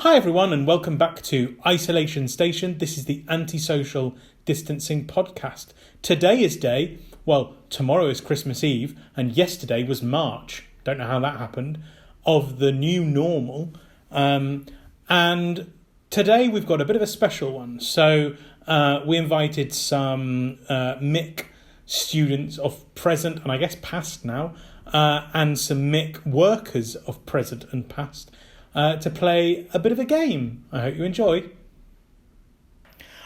Hi everyone and welcome back to Isolation Station. This is the Antisocial Distancing Podcast. Today is tomorrow is Christmas Eve and yesterday was March. Don't know how that happened. Of the new normal. And today we've got a bit of a special one. So we invited some MIC students of present and I guess past now, and some MIC workers of present and past to play a bit of a game. I hope you enjoy.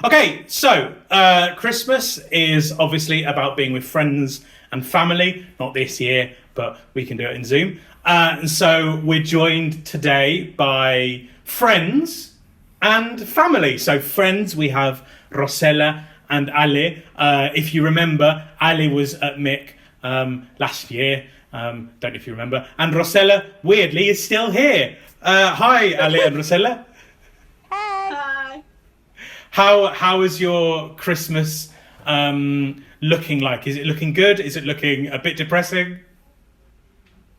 Okay, so Christmas is obviously about being with friends and family. Not this year, but we can do it in Zoom. And so we're joined today by friends and family. So friends, we have Rosella and Ale. If you remember, Ale was at MIC last year. Don't know if you remember. And Rosella, weirdly, is still here. Hi, Ale and Rosella. Hi. How is your Christmas looking like? Is it looking good? Is it looking a bit depressing?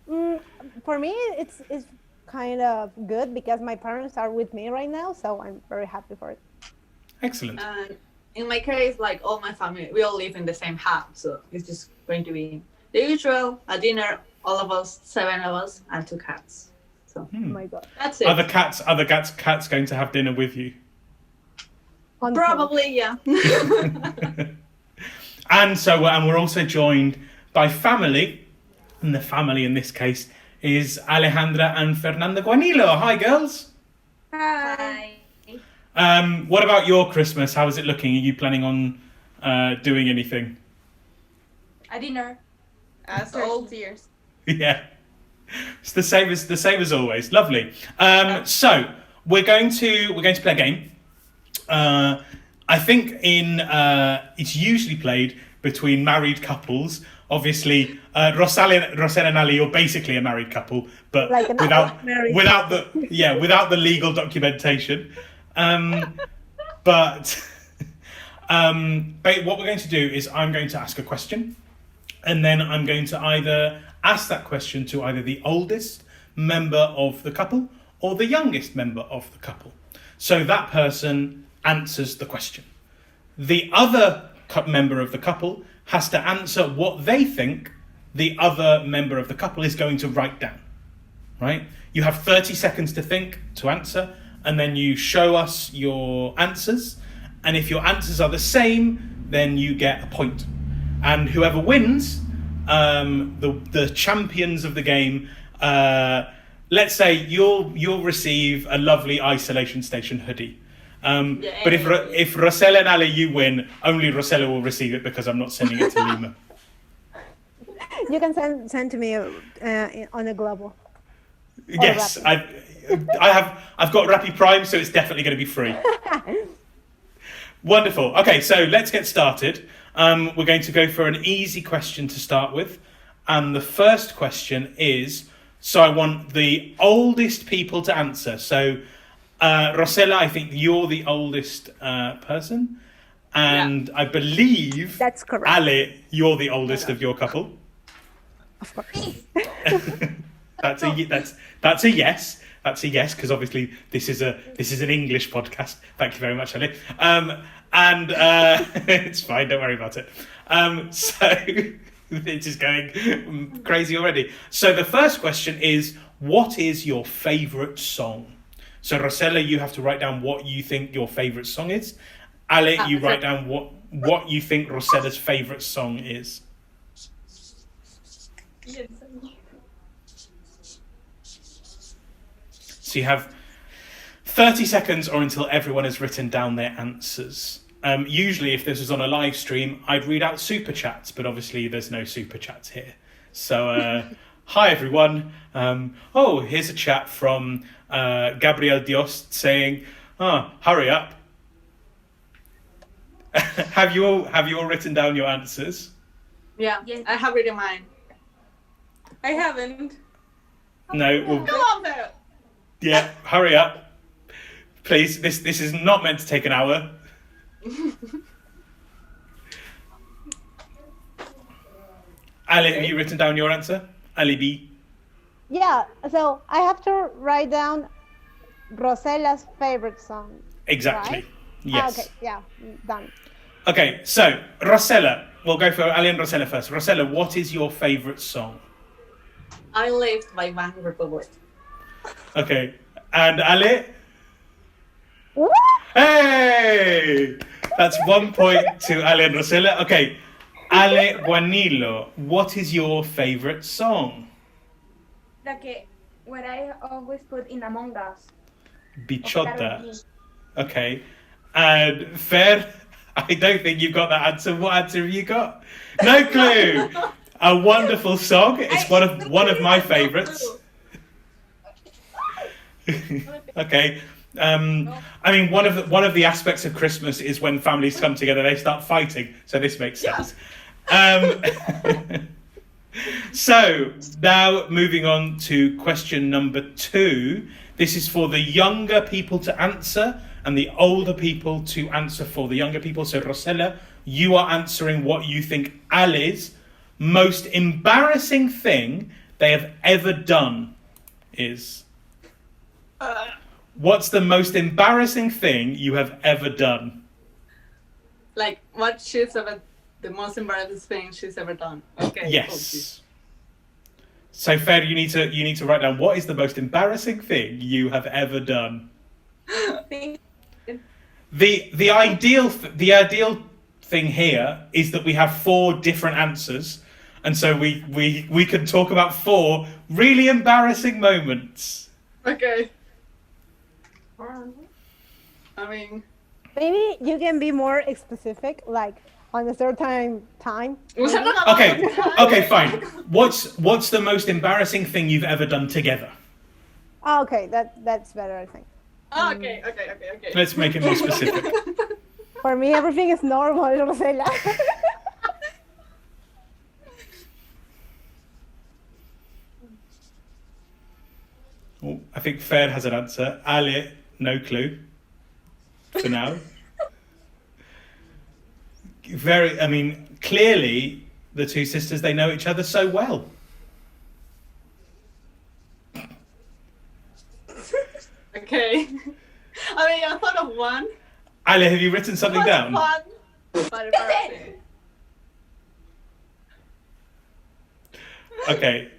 For me, it's kind of good because my parents are with me right now, so I'm very happy for it. Excellent. In my case, like all my family, we all live in the same house, so it's just going to be the usual, a dinner, all of us, 7 of us, and 2 cats. So, Oh my God. that's it. Are the cats going to have dinner with you? Probably, yeah. And we're also joined by family, and the family in this case is Alejandra and Fernanda Guanilo. Hi, girls. Hi. What about your Christmas? How is it looking? Are you planning on doing anything? A dinner, as old years. Yeah, it's the same as always. Lovely. So we're going to play a game. I think it's usually played between married couples. Obviously, Rosella and Ali, you're basically a married couple, but Like an without the legal documentation. But what we're going to do is I'm going to ask a question, and then I'm going to either ask that question to either the oldest member of the couple or the youngest member of the couple. So that person answers the question. The other member of the couple has to answer what they think the other member of the couple is going to write down. Right? You have 30 seconds to think, to answer, and then you show us your answers. And if your answers are the same, then you get a point. And whoever wins, the champions of the game, let's say you'll receive a lovely Isolation Station hoodie. But if Rosella and Ali, you win, only Rosella will receive it because I'm not sending it to Lima. You can send to me on a global. Yes, I've got Rappi Prime, so it's definitely going to be free. Wonderful. Okay, so let's get started. We're going to go for an easy question to start with. And the first question is, so I want the oldest people to answer. So, Rosella, I think you're the oldest person. And I believe, That's correct. Ale, you're the oldest of your couple. Of course. That's a yes. That's a yes, because obviously this is an English podcast. Thank you very much, Ali. And it's fine. Don't worry about it. So it's just going crazy already. So the first question is, what is your favourite song? So Rosella, you have to write down what you think your favourite song is. Ale, you write down what you think Rosella's favourite song is. So you have 30 seconds or until everyone has written down their answers. Usually, if this was on a live stream, I'd read out super chats, but obviously there's no super chats here. So, hi everyone. Here's a chat from Gabriel Diost saying, hurry up. Have you all written down your answers? Yeah, Yes. I have written mine. I haven't. No. Come on, though. Yeah, hurry up. Please, this is not meant to take an hour. Ali, have you written down your answer? Ali B. Yeah, so I have to write down Rosella's favorite song. Exactly. Right? Yes. Okay, yeah, done. Okay, so Rosella, we'll go for Ali and Rosella first. Rosella, what is your favourite song? I Lived by Bank Republic. Okay, and Ali? Woo! Hey! That's 1 point to Ali and Rosella. Okay, Ale Guanilo, what is your favourite song? What I always put in Among Us. Bichota. Okay, and Fer, I don't think you've got that answer. What answer have you got? No clue. A wonderful song. It's one of my favourites. Okay. I mean, one of the aspects of Christmas is when families come together, they start fighting. So this makes sense. So now moving on to question number 2. This is for the younger people to answer and the older people to answer for the younger people. So Rosella, you are answering what you think Ali's most embarrassing thing they have ever done is. What's the most embarrassing thing you have ever done? Like the most embarrassing thing she's ever done. Okay. Yes. So Fer, you need to write down what is the most embarrassing thing you have ever done. The ideal thing here is that we have 4 different answers, and so we can talk about 4 really embarrassing moments. Okay. I mean, Maybe you can be more specific, like on a certain time. Okay, fine. What's the most embarrassing thing you've ever done together? Oh, okay, that's better, I think. Oh, okay. Let's make it more specific. For me, everything is normal, Rosella. Oh, I think Fer has an answer. Ali, no clue. For now. Clearly, the 2 sisters, they know each other so well. Okay. I mean, I thought of one. Ali, have you written something down? Fun, but embarrassing. Okay.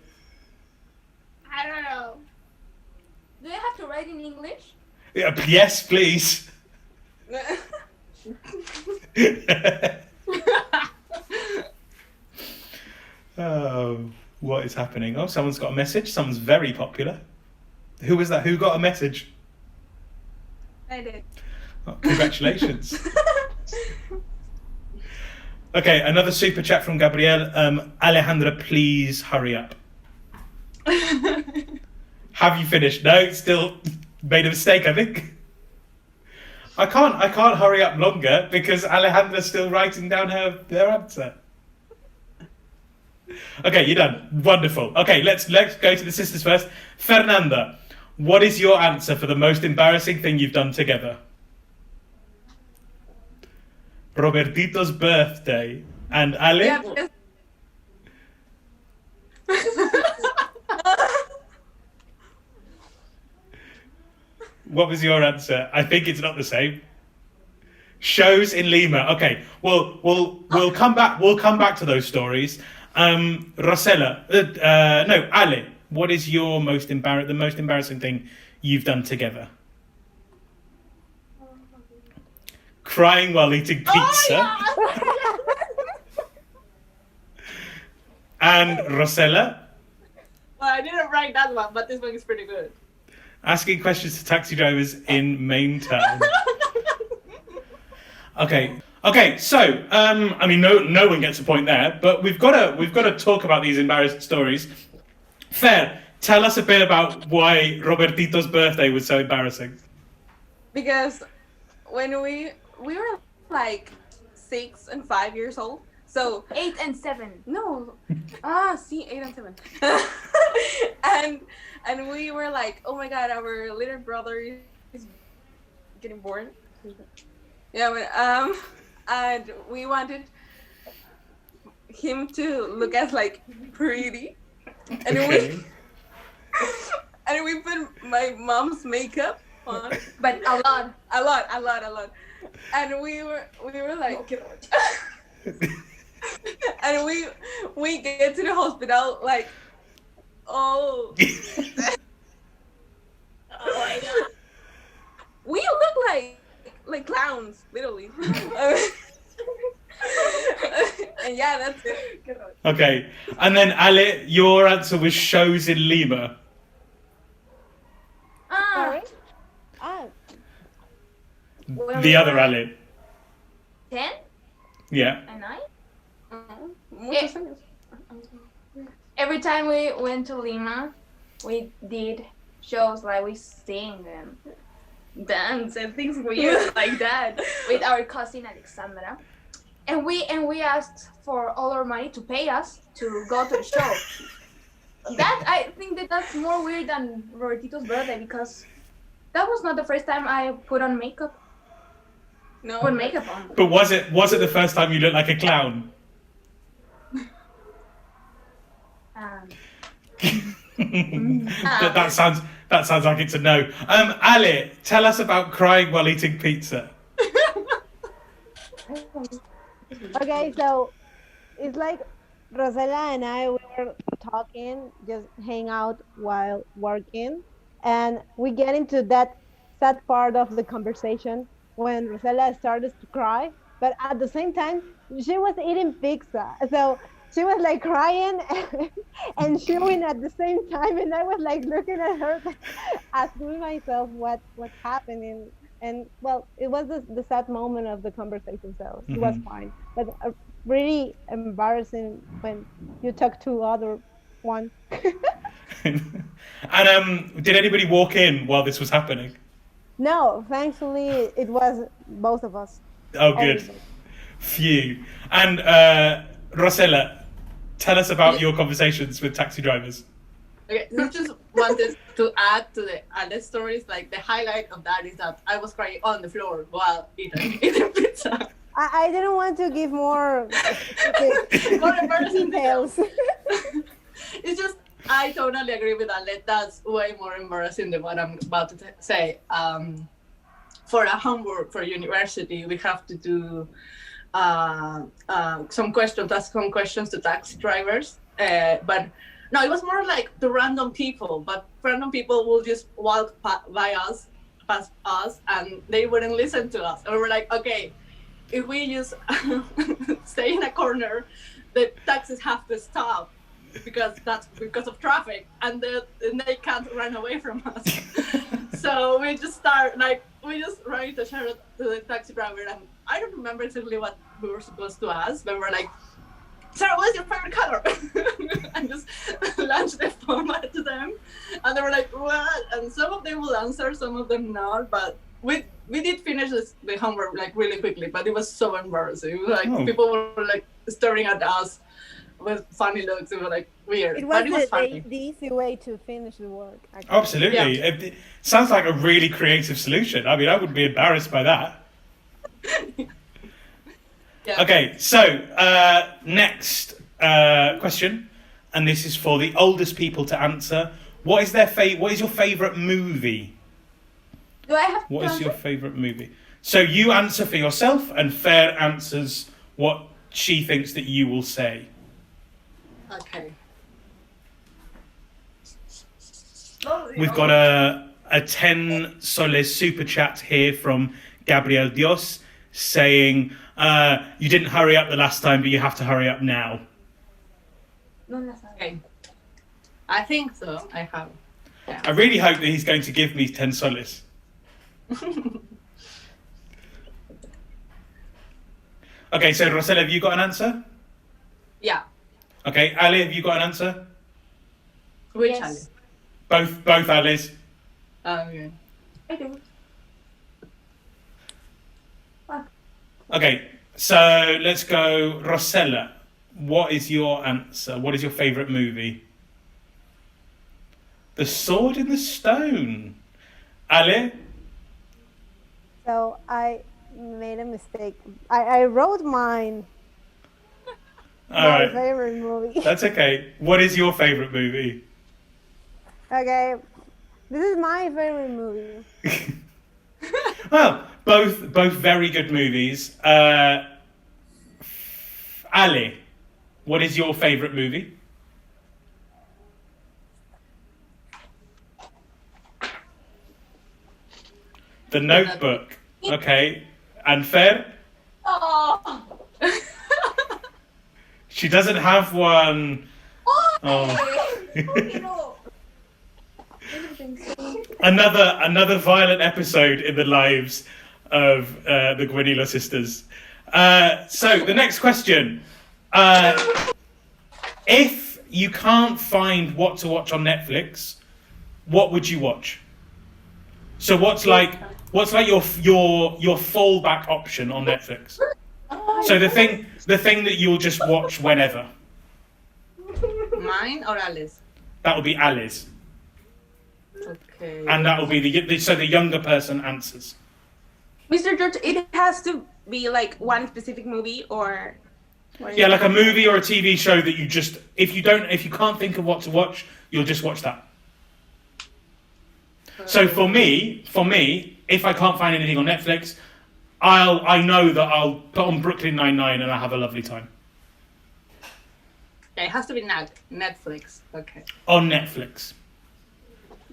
I don't know. Do you have to write in English? Yeah, yes, please. Oh, what is happening? Oh, someone's got a message. Someone's very popular. Who was that? Who got a message? I did. Oh, congratulations. Okay, another super chat from Gabriel. Alejandra, please hurry up. Have you finished? No, still made a mistake, I think. I can't hurry up longer because Alejandra's still writing down her answer. Okay, you're done. Wonderful. Okay, let's go to the sisters first. Fernanda, what is your answer for the most embarrassing thing you've done together? Robertito's birthday. And Ale? Yeah, because... What was your answer? I think it's not the same. Shows in Lima. Okay. Well, we'll come back. We'll come back to those stories. Rosella. No, Ale. What is your the most embarrassing thing you've done together? Crying while eating pizza. And Rosella. Well, I didn't write that one, but this one is pretty good. Asking questions to taxi drivers in main town. Okay. So, no one gets a point there, but we've got to talk about these embarrassing stories. Fer, tell us a bit about why Robertito's birthday was so embarrassing. Because when we were like 6 and 5 years old, so 8 and 7. no, 8 and 7, and we were like, oh my god, our little brother is getting born. Yeah, but, and we wanted him to look as like pretty, and Okay. we put my mom's makeup on. But a lot. A lot. And we were like, and we get to the hospital like, oh. Oh my god. We look like clowns, literally. And yeah, that's it. Okay. And then Ale, your answer was shows in Lima. Sorry? Ah, When The we other were Ale. 10 Yeah. and 9. Muchos años. Every time we went to Lima, we did shows like we sing and dance and things weird like that with our cousin Alexandra. And we asked for all our money to pay us to go to the show. That I think that's more weird than Robertito's birthday because that was not the first time I put on makeup. No. Put makeup on. But was it the first time you looked like a clown? That sounds like it's a no. Ale, tell us about crying while eating pizza. okay, so it's like Rosella and I we were talking, just hang out while working, and we get into that sad part of the conversation when Rosella started to cry, but at the same time she was eating pizza, so she was like crying and chewing at the same time, and I was like looking at her, asking myself what's happening. And well, it was the sad moment of the conversation, so it was fine. But really embarrassing when you talk to other one. And did anybody walk in while this was happening? No, thankfully it was both of us. Oh, good. Always. Phew. And Rosella, tell us about your conversations with taxi drivers. Okay, I just wanted to add to the other stories. Like the highlight of that is that I was crying on the floor while eating pizza. I didn't want to give more More embarrassing details. It's just I totally agree with Ale. That's way more embarrassing than what I'm about to say. For a homework for university, we have to do ask some questions to taxi drivers. But no, it was more like the random people. But random people will just walk past us, and they wouldn't listen to us. And we were like, okay, if we just stay in a corner, the taxis have to stop because of traffic, and they can't run away from us. So we just write a share to the taxi driver, and I don't remember exactly what we were supposed to ask, but we're like, "Sarah, what's your favorite color?" And just launch the phone to them, and they were like, "What?" And some of them will answer, some of them not, but we did finish the homework like really quickly, but it was so embarrassing. It was like people were like staring at us with funny looks. It was like weird, It but was, it was funny. the easy way to finish the work. Actually. Absolutely. Yeah. It sounds like a really creative solution. I mean, I wouldn't be embarrassed by that. Yeah. Okay, so next question, and this is for the oldest people to answer. What is your favourite movie? Do I have What to is your answer? favourite movie? So you answer for yourself, and Fer answers what she thinks that you will say. Okay. We've got a 10 soles super chat here from Gabriel Dios saying, you didn't hurry up the last time, but you have to hurry up now. No la sabe. Okay. I think so. I have. Yeah. I really hope that he's going to give me 10 soles. Okay, so Rosella, have you got an answer? Yeah. Okay, Ali, have you got an answer? Which Yes. Both Ali's. Okay. I do. Okay, so let's go. Rosella, what is your answer? What is your favourite movie? The Sword in the Stone. Ale? So I made a mistake. I wrote mine. All My right, favorite movie. that's okay. What is your favourite movie? Okay, this is my favorite movie. Well, both very good movies. Ali, what is your favourite movie? The Notebook. Okay. And Fer? Oh. She doesn't have one. Oh. Another violent episode in the lives of the Guanilo sisters. So the next question: if you can't find what to watch on Netflix, what would you watch? So what's like your fallback option on Netflix? So the thing that you'll just watch whenever. Mine or Alice? That will be Ali's. Okay. And that will be the younger person answers. Mr. George, it has to be like one specific movie or Yeah, like a movie or a TV show that you just if you can't think of what to watch, you'll just watch that. So for me, if I can't find anything on Netflix, I know that I'll put on Brooklyn Nine-Nine and I'll have a lovely time. Yeah, it has to be Netflix. Okay. On Netflix.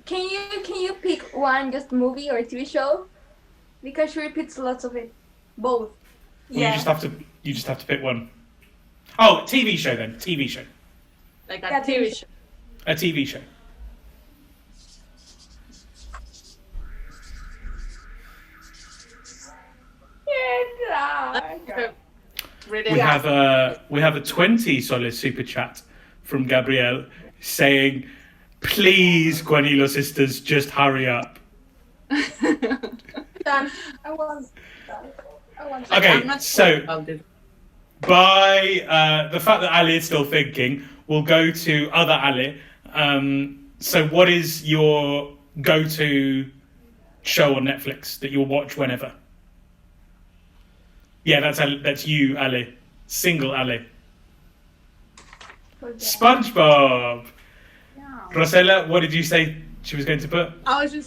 Can you pick one just movie or TV show? Because she repeats lots of it. Both. Well, you just have to pick one. Oh, TV show then. TV show. Like a Yeah, TV show. A TV show. Really We have a 20 solid super chat from Gabrielle saying, "Please, Guanilo sisters, just hurry up." Done. I want. Okay, I'm not so sure about this. by the fact that Ali is still thinking, we'll go to other Ali. So what is your go-to show on Netflix that you'll watch whenever? Yeah, that's you, Ali. Single Ali. SpongeBob. Rosella, what did you say she was going to put?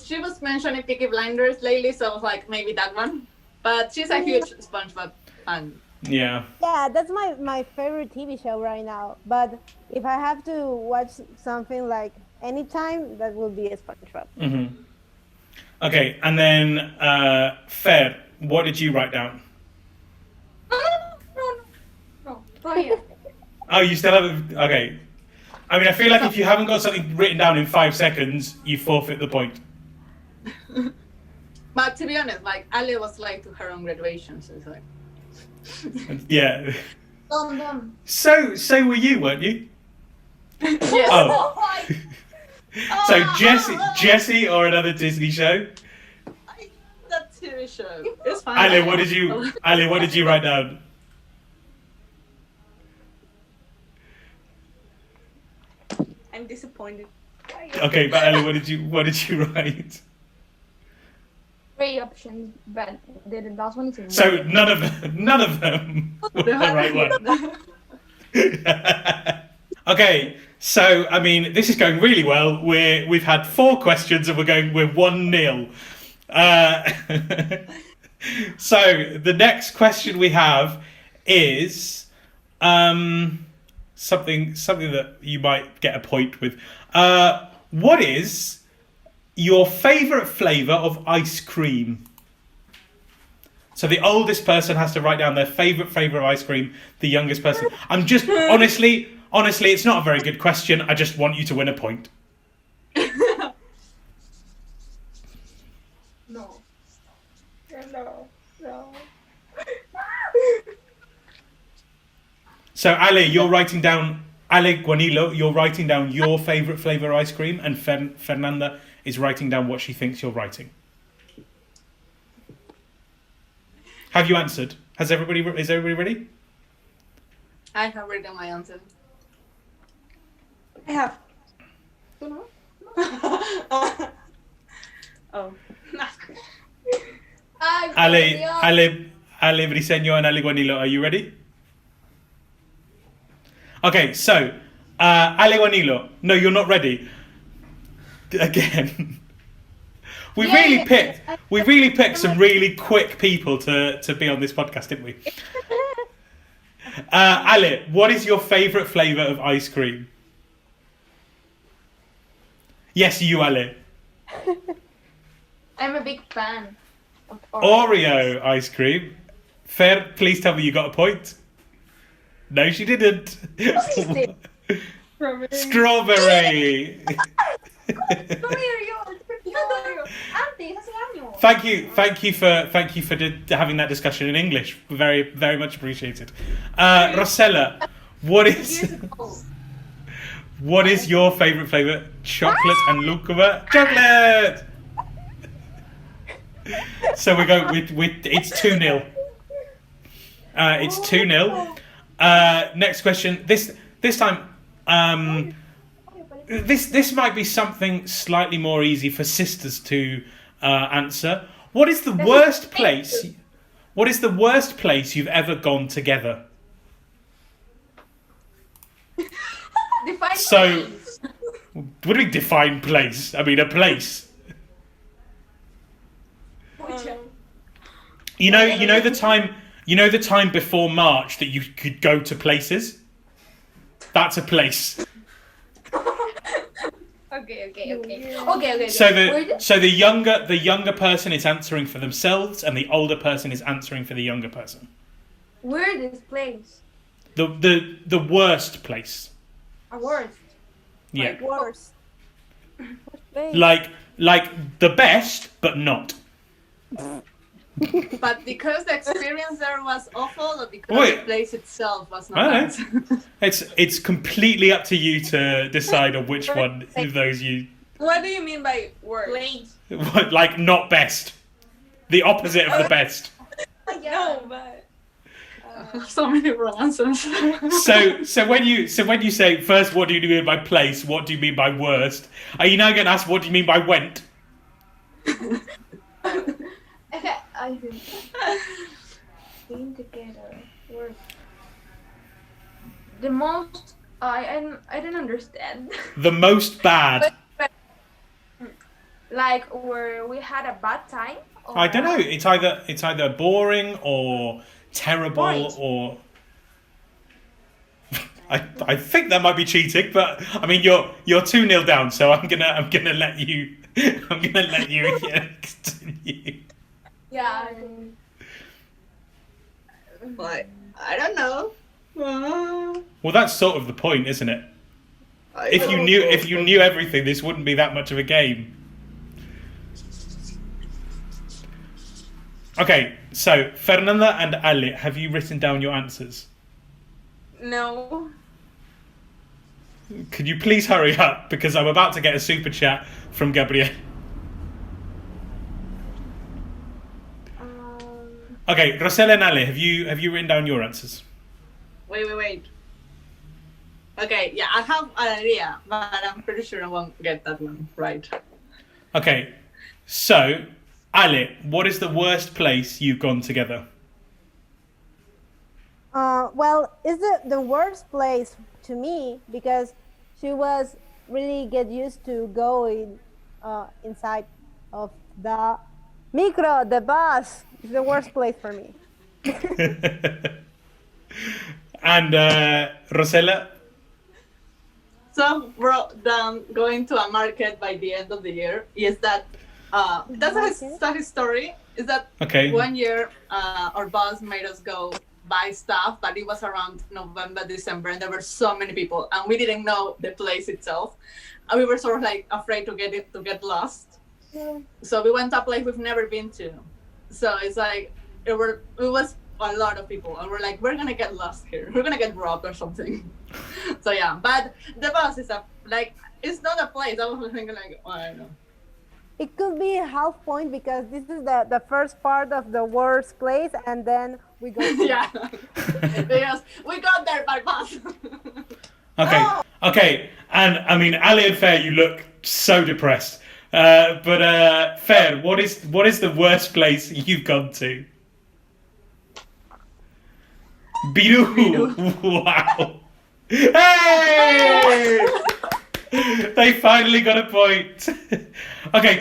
She was mentioning Peaky Blinders lately, so I was like, maybe that one. But she's a huge SpongeBob fan. Yeah. Yeah, that's my favorite TV show right now. But if I have to watch something like anytime, that will be a SpongeBob. Mm-hmm. Okay, and then Fer, what did you write down? No. Todavía. Oh, you still haven't. Okay. I mean, I feel like if you haven't got something written down in 5 seconds, you forfeit the point. But to be honest, like Ali was late to her own graduation, so it's like. Yeah. Dum. So were you, weren't you? Yes. Oh. So Jessie, or another Disney show? That TV show. It's fine. Ali, what did you write down? I'm disappointed. Okay, but Ali, what did you write? 3 options, but the last one is in So none of them were the right one. Okay, so I mean, this is going really well. We've had 4 questions and we're 1-0. So the next question we have is something that you might get a point with. What is your favourite flavour of ice cream? So the oldest person has to write down their favourite flavour of ice cream. The youngest person. I'm just honestly, it's not a very good question. I just want you to win a point. No. So Ali, you're writing down. Ale Guanilo, you're writing down your favourite flavour of ice cream, and Fernanda is writing down what she thinks you're writing. Have you answered? Is everybody ready? I have written my answer. I have. Oh. Ale Briseño and Ale Guanilo, are you ready? Okay, so Ale Guanilo, no, you're not ready. Again. We Yeah, really yeah, picked. We really picked some really quick people to be on this podcast, didn't we? Ale, what is your favourite flavour of ice cream? Yes, you, Ale. I'm a big fan of Oreo ice cream. Fer, please tell me you got a point. No, she didn't. Strawberry. Antes, hace años. Thank you for having that discussion in English. Very, very much appreciated. Rosella, Years ago. what is your favourite flavour? Chocolate and lucuma. Chocolate. So we go with it's 2-0. It's 2-0. Next question. This time. This might be something slightly more easy for sisters to answer. What is the worst place? What is the worst place you've ever gone together? Define So- place. What do we define place? I mean, a place. You know the time. You know the time before March that you could go to places. That's a place. Okay. So Where the younger person is answering for themselves, and the older person is answering for the younger person. where this place? The worst place. A worst. Yeah. Worst. Place. Like the best, but not. But because the experience there was awful, or because Wait. the place itself was I not don't nice? It's completely up to you to decide on which one of those you What do you mean by worst? Place. like. Not best. The opposite of the best. No, but So many wrong answers. So when you say first, what do you mean by place? What do you mean by worst? Are you now going to ask what do you mean by went? I think being together. Worst. The most. I don't understand. The most bad. Like where we had a bad time. Or I don't know. It's either boring or terrible Boring. or. I think that might be cheating, but I mean you're 2-0 down, so I'm gonna let you continue. Yeah. Like, I don't know. Well, that's sort of the point, isn't it? If you knew everything, this wouldn't be that much of a game. Okay, so Fernanda and Ale, have you written down your answers? no. Could you please hurry up because I'm about to get a super chat from Gabriel. Okay, Rosella and Ale, have you written down your answers? Wait. Okay, yeah, I have an idea, but I'm pretty sure I won't get that one right. Okay, so Ale, what is the worst place you've gone together? Well, it's the worst place to me because she was really get used to going inside of the micro, the bus. It's the worst place for me. And Rosella? So wrote down going to a market by the end of the year is that that's a sad story. Is that Okay. one year our boss made us go buy stuff, but it was around November, December, and there were so many people, and we didn't know the place itself, and we were sort of like afraid to get lost. So we went to a place we've never been to. So it's like it was a lot of people, and we're like, we're gonna get lost here. We're gonna get robbed or something. So yeah, but the bus is it's not a place. I was thinking like, oh, I don't know. It could be a half point because this is the first part of the worst place, and then we go. Yeah, because we got there by bus. Okay, and I mean, Ale and Fer, you look so depressed. But Fer, what is the worst place you've gone to? Biru. Wow. Hey! They finally got a point. Okay,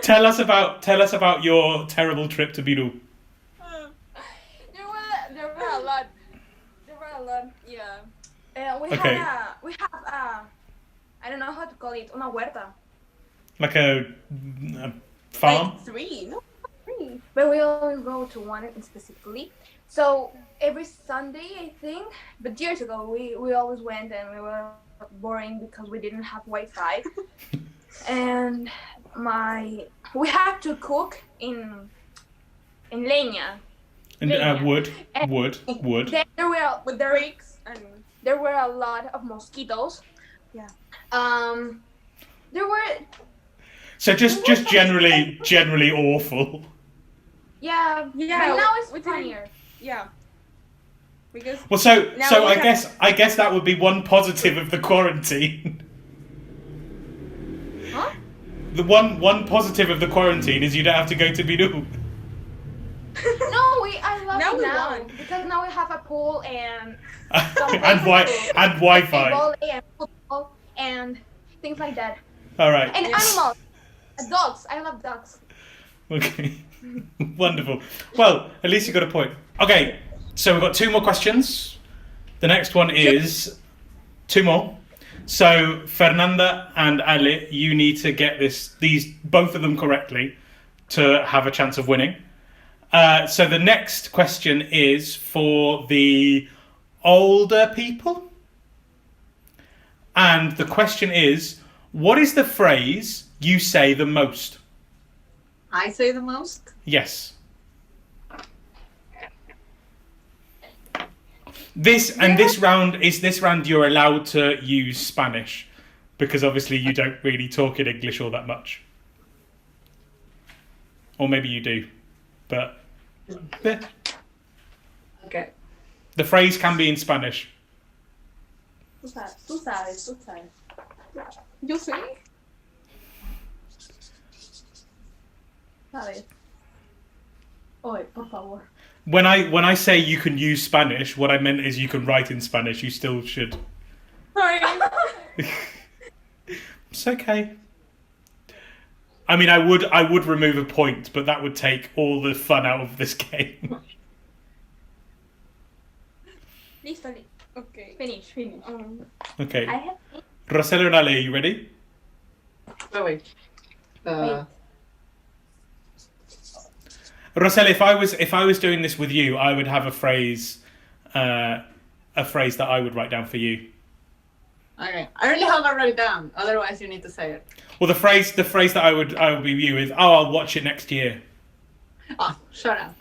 tell us about your terrible trip to Biru. There were a lot. There were a lot. Yeah. We Okay. have I don't know how to call it, una huerta. Like a farm. Like 3, no, 3. But we always go to one specifically. So every Sunday, I think, but years ago, we always went and we were boring because we didn't have Wi-Fi. And we had to cook in leña. And leña. wood. Then there were a lot of mosquitoes. Yeah. There were So just generally awful. yeah. But now it's funnier. Yeah. Because Well, so Now we I guess that would be one positive of the quarantine. Huh? The one positive of the quarantine is you don't have to go to Biru. No, I love Now it we now won. because now we have a pool and and Wi-Fi. basketball and football and things like that. All right. And animals, dogs. I love dogs. Okay. Wonderful. Well, at least you got a point. Okay, so we've got 2 more questions. The next one is 2 more. So Fernanda and Ale, you need to get both of them correctly to have a chance of winning. So the next question is for the older people. And the question is, what is the phrase you say the most? I say the most. Yes. This round you're allowed to use Spanish because obviously you don't really talk in English all that much. Or maybe you do. But yeah. Okay. The phrase can be in Spanish. tú sabes. Yo sé. ¿Sabes? Oye, por favor. When I say you can use Spanish, what I meant is you can write in Spanish. You still should. Sorry. It's okay. I mean, I would remove a point, but that would take all the fun out of this game. Listo. Okay. Finish. Okay. I have. Rosella and Ale, are you ready? Wait. Rosella, if I was doing this with you, I would have a phrase that I would write down for you. Okay. I already have it written down. Otherwise, you need to say it. Well, the phrase that I would be you is, I'll watch it next year. Oh, shut up.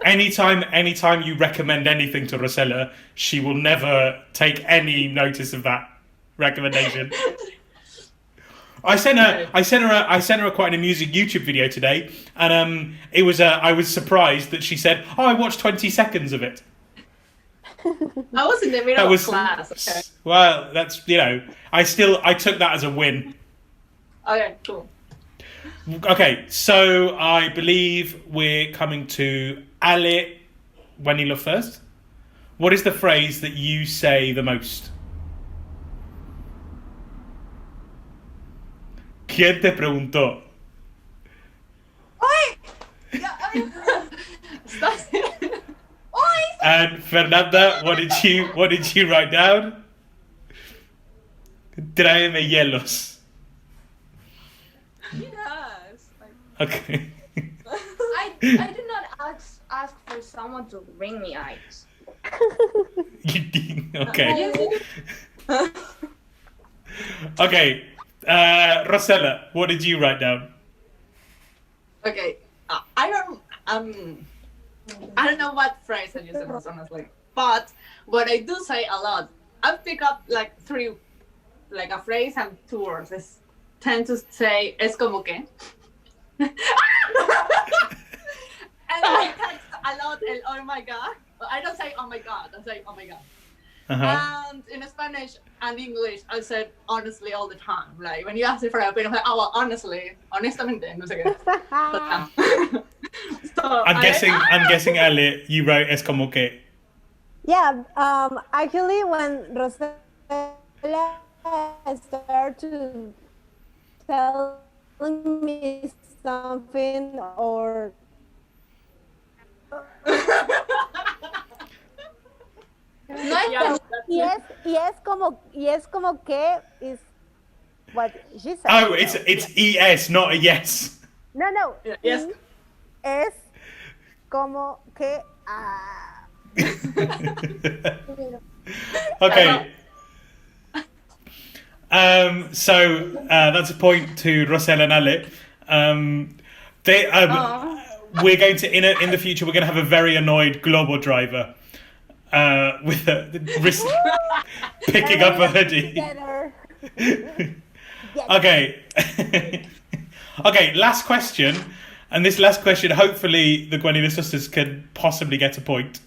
Anytime you recommend anything to Rosella, she will never take any notice of that recommendation. I sent her quite an amusing YouTube video today, and it was I was surprised that she said, "Oh, I watched 20 seconds of it." I was in the middle of class. Okay. Well, that's I took that as a win. Okay, cool. Okay, so I believe we're coming to Ale Guanilo first. What is the phrase that you say the most? ¿Quién te preguntó? And Fernanda, what did you write down? Tráeme hielos. Yes. Okay. I do not ask for someone to bring me ice. Okay. Okay. Rosella, what did you write down? Okay. I don't know what phrase I use the most honestly, but what I do say a lot, I pick up like a phrase and 2 words. I tend to say es como que. And I text a lot el oh my god. But I don't say oh my god, I say oh my god. Uh-huh. And in Spanish and English, I said honestly all the time. Like when you ask me for an opinion, I'm like, oh, well, honestly, honestamente, no sé qué. So, I'm guessing, Ale, you wrote es como que. Yeah, actually, when Rosella started to telling me something or No es Yeah, y es como que is what she said. Oh, it's ES, not a yes. No. Yes. Y es como que Okay. So that's a point to Rosella and Ale. We're going to in the future we're going to have a very annoyed Globo driver with picking up a hoodie. together. Okay. Okay, last question. And this last question, hopefully the Guanilo sisters can possibly get a point.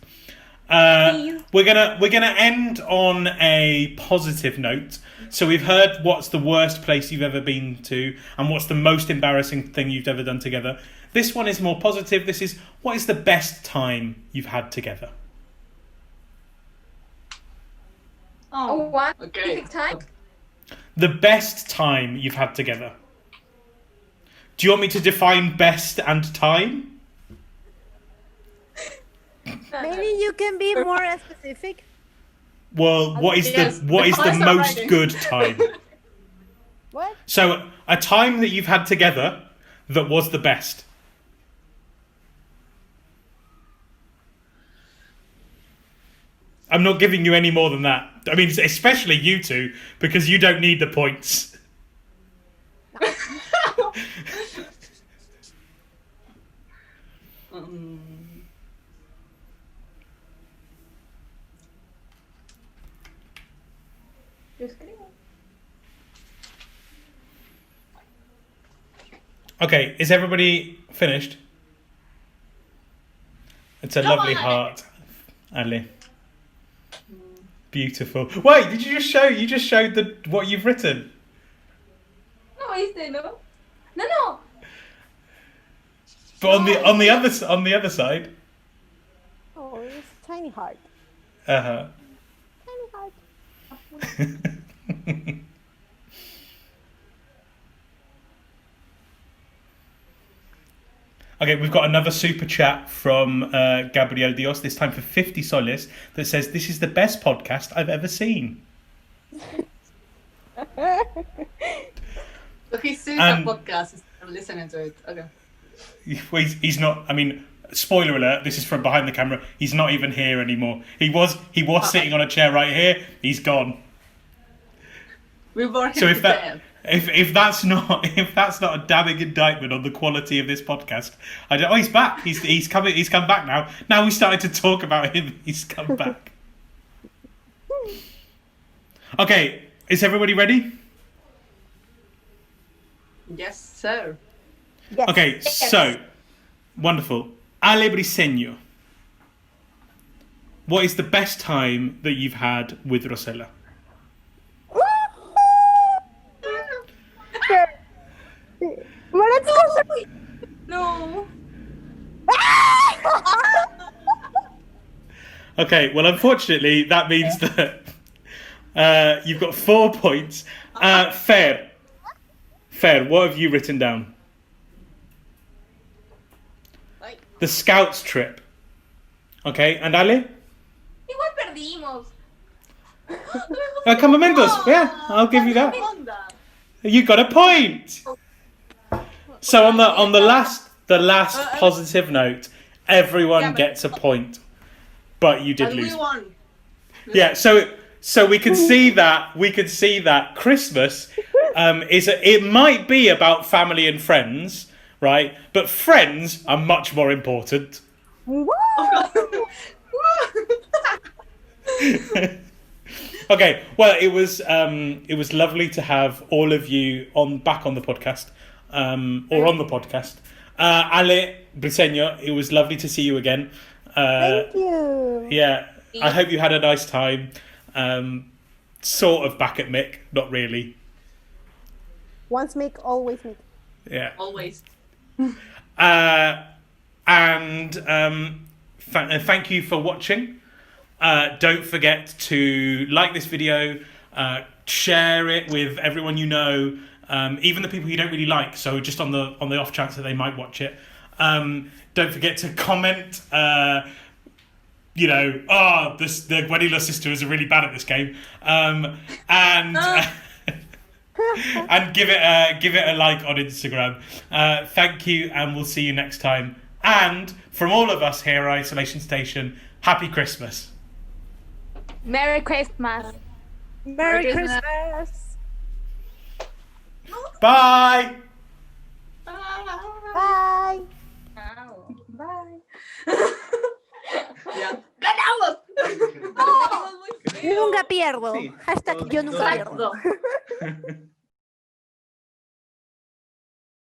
We're gonna end on a positive note. So we've heard what's the worst place you've ever been to and what's the most embarrassing thing you've ever done together. This one is more positive. This is, what is the best time you've had together? Oh, one okay. specific time. The best time you've had together. Do you want me to define best and time? Maybe you can be more specific. Well, what is Yes, the most already. good time? What? So a time that you've had together that was the best. I'm not giving you any more than that. I mean, especially you two, because you don't need the points. Okay, is everybody finished? It's a lovely heart, Ali. Beautiful. Wait, did you just show? You just showed what you've written. No, ¿viste, no? No. But on the other side. Oh, it's tiny heart. Uh Tiny heart. huh. Okay, we've got another super chat from Gabriel Dios, this time for 50 soles, that says, "This is the best podcast I've ever seen." So he sees And- the podcast instead of listening to it. Okay. He's not, I mean, spoiler alert, this is from behind the camera, he's not even here anymore. He was sitting on a chair right here, he's gone. We bore him So if to that death. if that's not a damning indictment on the quality of this podcast, I don't. Oh, he's back. He's come back now. Now we started to talk about him. He's come back. Okay, is everybody ready? Yes, sir. Yes. Okay, so wonderful. Ale Briseño, what is the best time that you've had with Rosella? Well, let's go. No. Okay, well, unfortunately, that means that you've got 4 points. Fer, what have you written down? Ay, The Scouts trip. Okay, and Ale? igual perdimos. Campamentos. Yeah, I'll give you that. You got a point. So on the last positive note, everyone gets a point, but you did And lose. we won. Yeah, so we could see that Christmas it might be about family and friends, right? But friends are much more important. Okay, well, it was lovely to have all of you back on the podcast, or on the podcast. Ale Briseño, it was lovely to see you again. Thank you. Yeah, I hope you had a nice time. Sort of back at Mick, not really. Once make, always make. Yeah. Always. Thank you for watching. Don't forget to like this video, share it with everyone you know, even the people you don't really like. So just on the off chance that they might watch it, don't forget to comment. The Guanilo sisters are really bad at this game, and and give it a like on Instagram. Thank you, and we'll see you next time. And from all of us here at Isolation Station, Happy Christmas. Merry Christmas. Merry Christmas. Bye. Bye. Ow. Bye. Ya. ¡Ganamos! Nunca pierdo. Sí. Hashtag yo nunca pierdo. Exacto.